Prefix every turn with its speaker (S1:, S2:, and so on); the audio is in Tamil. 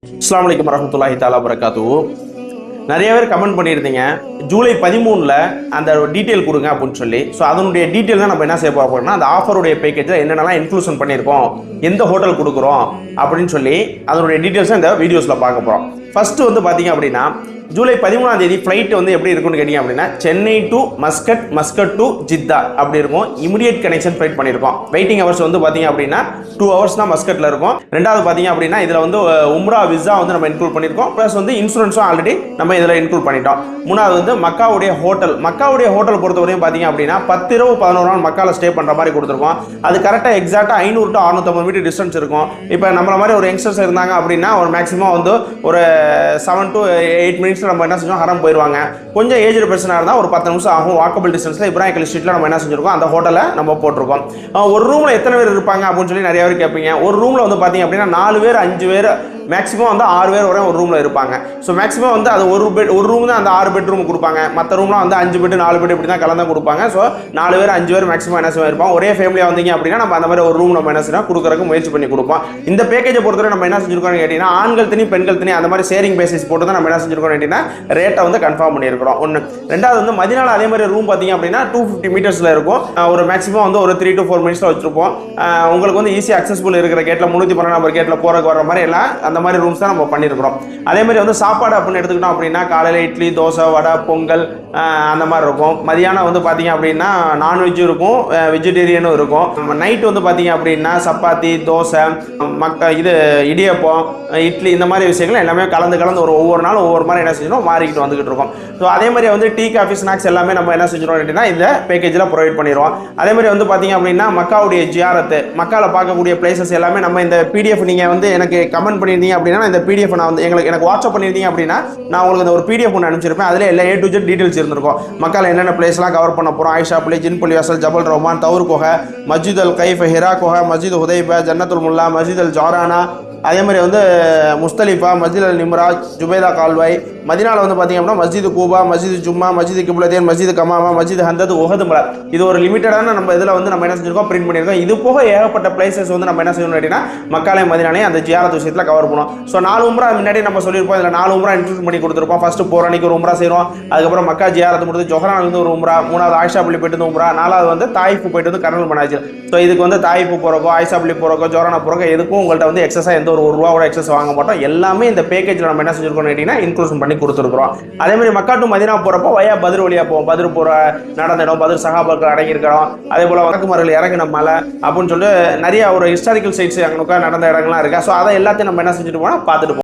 S1: அஸ்ஸலாமு அலைக்கும் வரஹ்மத்துல்லாஹி தஆலா வபரகாத்துஹு. நிறைய பேர் கமெண்ட் பண்ணியிருந்தீங்க ஜூலை 13 அந்த டீட்டெயில் கொடுங்க அப்படின்னு சொல்லி. ஸோ அதனுடைய டீட்டெயில் தான் நம்ம என்ன செய்ய போகிறோம்னா அந்த ஆஃபருடைய பேக்கேஜில் என்னென்னலாம் இன்க்ளூஷன் பண்ணியிருக்கோம், எந்த ஹோட்டல் கொடுக்குறோம் அப்படின்னு சொல்லி அதனுடைய டீட்டெயில்ஸை இந்த வீடியோஸில் பார்க்க போகிறோம். ஃபர்ஸ்ட் வந்து பார்த்தீங்க அப்படின்னா ஜூலை 13 ஃப்ளைட் வந்து எப்படி இருக்குன்னு கேட்டிங்க அப்படின்னா Chennai to Muscat, Muscat to Jeddah அப்படி இருக்கும். இமிடியேட் கனெக்ஷன் ஃப்ளைட் பண்ணியிருக்கோம். வெயிட்டிங் ஹவர்ஸ் வந்து பார்த்தீங்க அப்படின்னா 2 hours தான் மஸ்கட்டில் இருக்கும். ரெண்டாவது பார்த்தீங்க அப்படின்னா இதில் வந்து உம்ரா விசா வந்து நம்ம இன்க்ளூட் பண்ணியிருக்கோம். ப்ளஸ் வந்து இன்சூரன்ஸும் ஆல்ரெடி நம்ம இதில் இன்க்ளூட் பண்ணிட்டோம். மூணாவது வந்து மக்காவுடைய ஹோட்டல் பொறுத்தவரையும் பார்த்தீங்க அப்படின்னா 10 இரவு 11 நாள் மக்காவில் ஸ்டே பண்ணுற மாதிரி கொடுத்துருக்கோம். அது கரெக்டாக எக்ஸாக்டாக 500 to 650 மீட்டர் டிஸ்டன்ஸ் இருக்கும். இப்போ நம்மள மாதிரி ஒரு யங்ஸ்டர்ஸ் இருந்தாங்க அப்படின்னா ஒரு மேக்ஸிமம் வந்து ஒரு 7 to 8 minutes நம்ம என்ன செஞ்சோம் ஹரம் போயிடுவாங்க. கொஞ்சம் ஏஜ் பர்சனாக இருந்தால் ஒரு 10 நிமிஷம் ஆகும். வாக்கபிள் டிஸ்டன்ஸில் இப்ராஹிம் கலி ஸ்ட்ரீட்டில் நம்ம என்ன செஞ்சிருக்கோம் அந்த ஹோட்டலை நம்ம போட்டிருக்கோம். ஒரு ரூமில் எத்தனை பேர் இருப்பாங்க அப்படின்னு சொல்லி நிறைய பேர் கேட்பீங்க. ஒரு ரூமில் வந்து பார்த்தீங்க அப்படின்னா 4 பேர் 5 பேர் மேக்ஸிமம் வந்து 6 பேர் வரை ஒரு ரூமில் இருப்பாங்க. ஸோ மேக்ஸிமம் வந்து அது ஒரு ரூம் தான் அந்த 6 பெட்ரூம் கொடுப்பாங்க. மற்ற ரூம்லாம் வந்து 5 பெட் 4 பெட் இப்படி தான் கலந்து கொடுப்பாங்க. ஸோ 4 பேர் 5 பேர் மேக்ஸிமம் என்ன செய்வோம் இருப்போம். ஒரே ஃபேமிலியாக வந்தீங்க அப்படின்னா நம்ம அந்த மாதிரி ஒரு ரூம் நம்ம என்ன செய்யணும் கொடுக்குறதுக்கு முயற்சி பண்ணி கொடுப்போம். இந்த பேக்கேஜை பொறுத்தவரை நம்ம என்ன செஞ்சிருக்கோம்னு கேட்டிங்கன்னா ஆண்கள் தனி பெண்கள் தனி அந்த மாதிரி ஷேரிங் பேசிஸ் போட்டு தான் நம்ம என்ன செஞ்சிருக்கோம் கேட்டிங்கன்னா ரேட்டை வந்து கன்ஃபார்ம் பண்ணியிருக்கிறோம். ஒன்று. ரெண்டாவது வந்து மதினால அதே மாதிரி ரூம் பார்த்தீங்க அப்படின்னா 250 மீட்டர்ஸில் இருக்கும். ஒரு மேக்ஸிமம் வந்து ஒரு 3 to 4 மினிட்ஸில் வச்சிருப்போம். உங்களுக்கு வந்து ஈஸி அக்சஸ்பிள் இருக்கிற கேட்டில் 312 நம்பர் கேட்டில் போகிறக்கு வர மாதிரி எல்லாம் அந்த மாதிரி ரூம்ஸ் தான் நம்ம பண்ணியிருக்கிறோம். அதே மாதிரி வந்து சாப்பாடு அப்படின்னு எடுத்துக்கிட்டோம் அப்படின்னா காலையில் இட்லி, தோசை, வடை, பொங்கல் அந்த மாதிரி இருக்கும். மதியானம் வந்து பார்த்தீங்க அப்படின்னா நான்வெஜ்ஜும் இருக்கும், வெஜிடேரியனும் இருக்கும். நைட் வந்து பார்த்தீங்க அப்படின்னா சப்பாத்தி, தோசை, இடியப்பம், இட்லி இந்த மாதிரி விஷயங்கள் எல்லாமே கலந்து ஒவ்வொரு நாளும் ஒவ்வொரு மாதிரி என்ன செஞ்சிடும் மாறிக்கிட்டு வந்துகிட்டு இருக்கோம். ஸோ அதே மாதிரி வந்து டீ, காஃபி, ஸ்நாக்ஸ் எல்லாமே நம்ம என்ன செஞ்சிடும் அப்படின்னா இந்த பேக்கேஜில் ப்ரொவைட் பண்ணிடுவோம். அதே மாதிரி வந்து பார்த்தீங்க அப்படின்னா மக்காவுடைய ஜியாரத்து, மக்காவில் பார்க்கக்கூடிய பிளேசஸ் எல்லாமே நம்ம இந்த பிடிஎஃப் நீங்கள் வந்து எனக்கு கமெண்ட் பண்ணியிருந்தீங்க அப்படின்னா இந்த பிடிஎஃப் நான் வந்து எனக்கு வாட்ஸ்அப் பண்ணியிருந்தீங்க அப்படின்னா நான் உங்களுக்கு இந்த ஒரு பிடிஎஃப் ஒன்று அனுப்பிச்சிருப்பேன். அதில் எல்லா A to Z டீட்டெயில்ஸ் இருந்திருக்கும். மக்கால் என்னென்ன பிளேஸ்லாம் கவர் பண்ண போகிறோம். ஆயிஷா பிளே, ஜின் பள்ளிவாசல், ஜபல் ரஹ்மான், தவுர் குகை, மஸ்ஜித் அல் கைஃப், ஹிரா குகை, மஸ்ஜித் ஹுதைபா, ஜன்னத்துல் முல்லா, மஸ்ஜித் அல் ஜாரானா, அதே மாதிரி வந்து முஸ்தலிஃபா, மஸ்ஜித் அல் நிம்ராஜ், ஜுபைதா கால்வாய். மதினால வந்து பார்த்தீங்க அப்படின்னா மஸ்ஜித் கூபா, மஸ்ஜித் ஜும்மா, மஸ்ஜித் கிப்லதீன், மஸ்ஜித் கமாமா, மஸ்ஜித் ஹந்தத், உஹது மலா. இது ஒரு லிமிட்டடான நம்ம இதில் வந்து நம்ம என்ன செஞ்சிருக்கோம் பிரிண்ட் பண்ணியிருக்கோம். இது போக ஏகப்பட்ட பிளேசஸ் வந்து நம்ம என்ன செய்யணும் அப்படின்னா மக்காலே மதினாலே அந்த ஜியாரத் விஷயத்தில் கவர் பண்ணுவோம். ஸோ 4 உம்ரா முன்னாடி நம்ம சொல்லியிருப்போம். இதில் 4 உம்ரா இன்க்ளூட் பண்ணி கொடுத்துருப்போம். ஃபர்ஸ்ட் போகிற அன்னைக்கு ஒரு உம்ரா செய்கிறோம். அதுக்கப்புறம் மக்கா ஜியாரத் முடித்து ஜொஹரான்லேருந்து ஒரு உம்ரா, 3வது ஆயிஷா பள்ளி போயிட்டு வந்து உம்ரா, 4வது வந்து தாயிஃப் போயிட்டு வந்து கர்னல் மனாஜில். ஸோ இதுக்கு வந்து தாயிஃப் போகிறக்கோ, ஆயிஷா பள்ளி போகிறக்கோ, ஜொஹரானா போகிறக்கோ எதுக்கும் உங்கள்கிட்ட வந்து எக்ஸஸாக எந்த ஒரு ரூபாவோட எக்ஸஸ் வாங்க மாட்டோம். எல்லாமே இந்த பேக்கேஜில் நம்ம என்ன செஞ்சிருக்கோம் கேட்டிங்கன்னா இன்க்ளூஷன் பண்ணி கொடுத்துருக்குறோம். அதே மாதிரி மக்கா டு மதினா போகிறப்போ வயா பத்ர் வழியாக போவோம். பத்ர் போகிற நடந்த இடம், பத்ர் சஹாபாக்கள் அடங்கியிருக்கிறோம். அதே போல் வடக்குமார்கள் இறங்கின மலை அப்படின்னு சொல்லிட்டு நிறைய ஒரு ஹிஸ்டாரிக்கல் சைட்ஸ் அங்கே நடந்த இடங்கள்லாம் இருக்குது. ஸோ அதை எல்லாத்தையும் நம்ம என்ன செஞ்சுட்டு போனால் பார்த்துட்டு போவோம்.